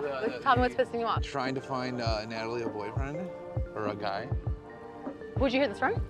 off? Tell me what's pissing you off. Trying to find Natalie a boyfriend or a guy. Who'd you hear this from?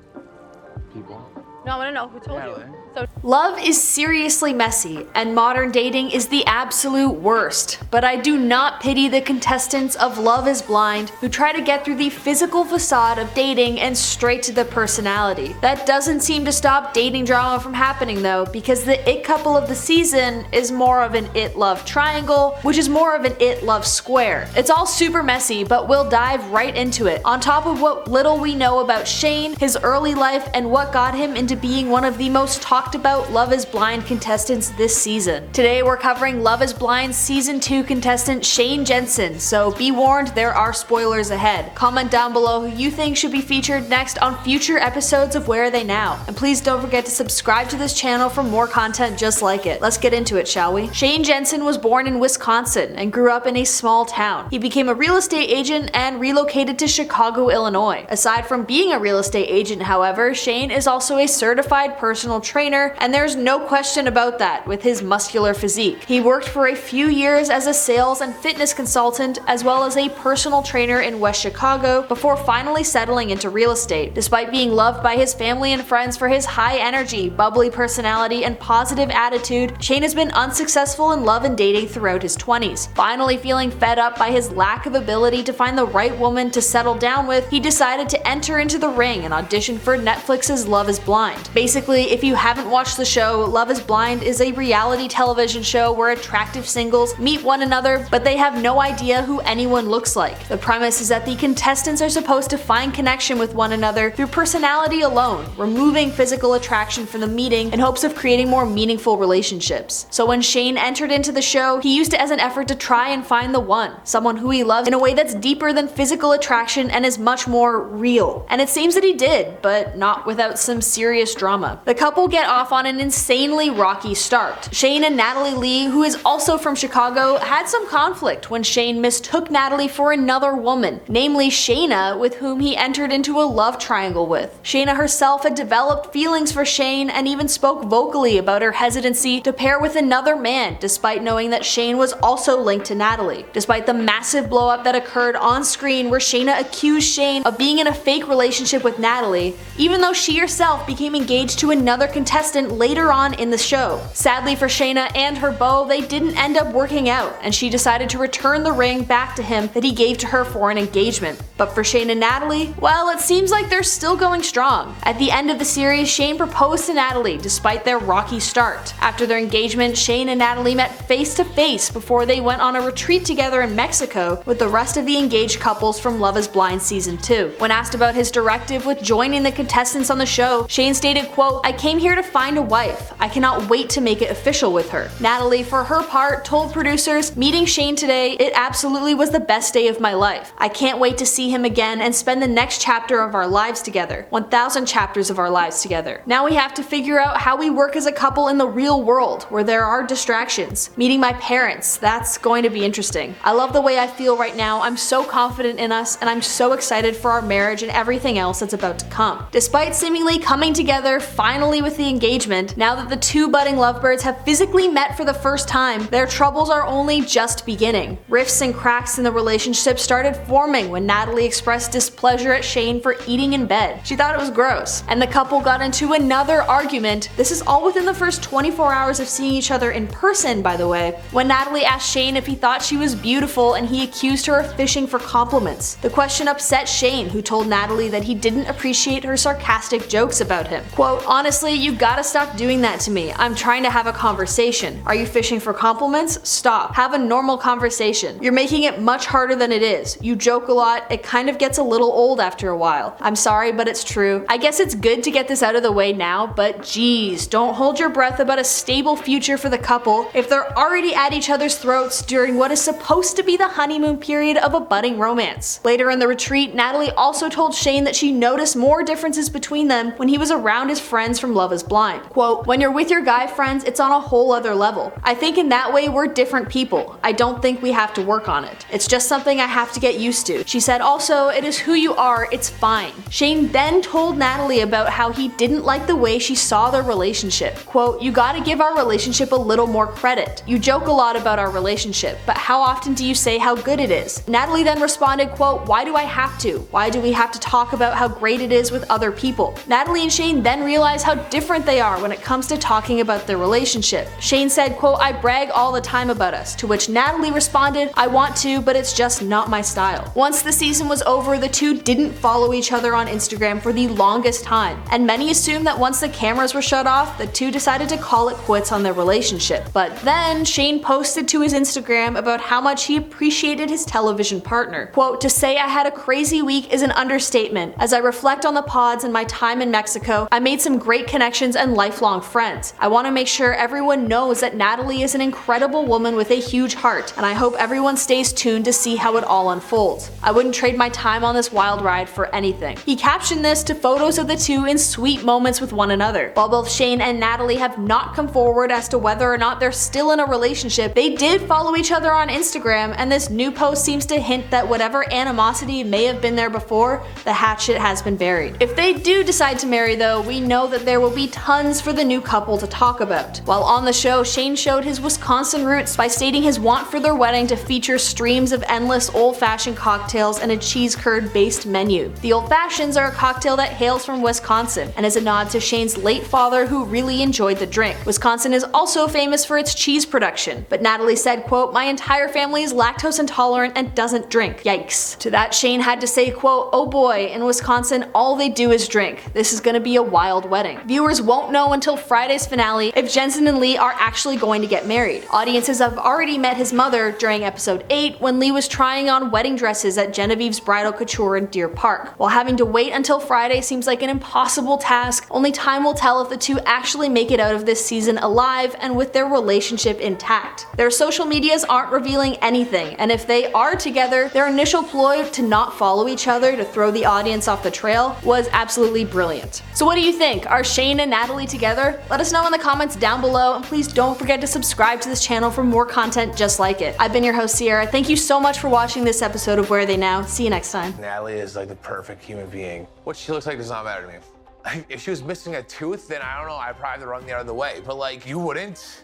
People. No, I want to know who told you. So Love is seriously messy, and modern dating is the absolute worst. But I do not pity the contestants of Love is Blind who try to get through the physical facade of dating and straight to the personality. That doesn't seem to stop dating drama from happening though, because the it couple of the season is more of an it-love triangle, which is more of an it-love square. It's all super messy, but we'll dive right into it. On top of what little we know about Shayne, his early life, and what got him into being one of the most talked about Love is Blind contestants this season. Today we're covering Love is Blind Season 2 contestant Shayne Jansen, so be warned, there are spoilers ahead. Comment down below who you think should be featured next on future episodes of Where Are They Now? And please don't forget to subscribe to this channel for more content just like it. Let's get into it, shall we? Shayne Jansen was born in Wisconsin and grew up in a small town. He became a real estate agent and relocated to Chicago, Illinois. Aside from being a real estate agent, however, Shayne is also a certified personal trainer, and there's no question about that with his muscular physique. He worked for a few years as a sales and fitness consultant as well as a personal trainer in West Chicago before finally settling into real estate. Despite being loved by his family and friends for his high energy, bubbly personality, and positive attitude, Shayne has been unsuccessful in love and dating throughout his 20s. Finally feeling fed up by his lack of ability to find the right woman to settle down with, he decided to enter into the ring and audition for Netflix's Love is Blind. Basically, if you haven't watched the show, Love is Blind is a reality television show where attractive singles meet one another, but they have no idea who anyone looks like. The premise is that the contestants are supposed to find connection with one another through personality alone, removing physical attraction from the meeting in hopes of creating more meaningful relationships. So when Shayne entered into the show, he used it as an effort to try and find the one, someone who he loves in a way that's deeper than physical attraction and is much more real. And it seems that he did, but not without some serious drama. The couple get off on an insanely rocky start. Shayne and Natalie Lee, who is also from Chicago, had some conflict when Shayne mistook Natalie for another woman, namely Shaina, with whom he entered into a love triangle with. Shaina herself had developed feelings for Shayne and even spoke vocally about her hesitancy to pair with another man, despite knowing that Shayne was also linked to Natalie. Despite the massive blowup that occurred on screen where Shaina accused Shayne of being in a fake relationship with Natalie, even though she herself became engaged to another contestant later on in the show. Sadly for Shaina and her beau, they didn't end up working out, and she decided to return the ring back to him that he gave to her for an engagement. But for Shayne and Natalie, well, it seems like they're still going strong. At the end of the series, Shayne proposed to Natalie despite their rocky start. After their engagement, Shayne and Natalie met face to face before they went on a retreat together in Mexico with the rest of the engaged couples from Love is Blind Season 2. When asked about his directive with joining the contestants on the show, Shayne stated, quote, "I came here to find a wife. I cannot wait to make it official with her." Natalie, for her part, told producers, "Meeting Shayne today, it absolutely was the best day of my life. I can't wait to see him again and spend the next chapter of our lives together. 1,000 chapters of our lives together. Now we have to figure out how we work as a couple in the real world, where there are distractions. Meeting my parents, that's going to be interesting. I love the way I feel right now. I'm so confident in us, and I'm so excited for our marriage and everything else that's about to come." Despite seemingly coming together finally with the engagement, now that the two budding lovebirds have physically met for the first time, their troubles are only just beginning. Rifts and cracks in the relationship started forming when Natalie expressed displeasure at Shayne for eating in bed. She thought it was gross. And the couple got into another argument. This is all within the first 24 hours of seeing each other in person, by the way, when Natalie asked Shayne if he thought she was beautiful and he accused her of fishing for compliments. The question upset Shayne, who told Natalie that he didn't appreciate her sarcastic jokes about him. Quote, "Honestly, you gotta stop doing that to me. I'm trying to have a conversation. Are you fishing for compliments? Stop. Have a normal conversation. You're making it much harder than it is. You joke a lot. It kind of gets a little old after a while. I'm sorry, but it's true. I guess it's good to get this out of the way now, but geez, don't hold your breath about a stable future for the couple if they're already at each other's throats during what is supposed to be the honeymoon period of a budding romance." Later in the retreat, Natalie also told Shayne that she noticed more differences between them when he was around his friends from Love is Blind. Quote, when you're with your guy friends, it's on a whole other level. I think in that way we're different people. I don't think we have to work on it. It's just something I have to get used to. She said also, it is who you are, it's fine. Shayne then told Natalie about how he didn't like the way she saw their relationship. Quote, you gotta give our relationship a little more credit. You joke a lot about our relationship, but how often do you say how good it is? Natalie then responded, quote, why do I have to? Why do we have to talk about how great it is with other people? Natalie and Shayne then realized how different they are when it comes to talking about their relationship. Shayne said, quote, I brag all the time about us, to which Natalie responded, I want to, but it's just not my style. Once the season was over, the two didn't follow each other on Instagram for the longest time, and many assumed that once the cameras were shut off, the two decided to call it quits on their relationship. But then Shayne posted to his Instagram about how much he appreciated his television partner. Quote, to say I had a crazy week is an understatement. As I reflect on the pods and my time in Mexico, I made some great connections and lifelong friends. I want to make sure everyone knows that Natalie is an incredible woman with a huge heart, and I hope everyone stays tuned to see how it all unfolds. I wouldn't trade my time on this wild ride for anything. He captioned this to photos of the two in sweet moments with one another. While both Shayne and Natalie have not come forward as to whether or not they're still in a relationship, they did follow each other on Instagram, and this new post seems to hint that whatever animosity may have been there before, the hatchet has been buried. If they do decide to marry though, we know that there will be tons for the new couple to talk about. While on the show, Shayne showed his Wisconsin roots by stating his want for their wedding to feature streams of endless old-fashioned cocktails and a cheese curd based menu. The Old Fashions are a cocktail that hails from Wisconsin and is a nod to Shayne's late father who really enjoyed the drink. Wisconsin is also famous for its cheese production, but Natalie said, quote, my entire family is lactose intolerant and doesn't drink. Yikes. To that, Shayne had to say, quote, oh boy, in Wisconsin all they do is drink. This is gonna be a wild wedding. Viewers won't know until Friday's finale if Jansen and Lee are actually going to get married. Audiences have already met his mother during episode 8 when Lee was trying on wedding dresses at Genevieve's Bridal Couture in Deer Park. While having to wait until Friday seems like an impossible task, only time will tell if the two actually make it out of this season alive and with their relationship intact. Their social medias aren't revealing anything, and if they are together, their initial ploy to not follow each other to throw the audience off the trail was absolutely brilliant. So what do you think? Are Shayne and Natalie together? Let us know in the comments down below, and please don't forget to subscribe to this channel for more content just like it. I've been your host Sierra. Thank you so much for watching this episode of Where Are They Now? See you next time. Natalie is like the perfect human being. What she looks like does not matter to me. If she was missing a tooth, then I don't know, I'd probably have to run the other way. But like, you wouldn't?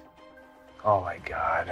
Oh my God.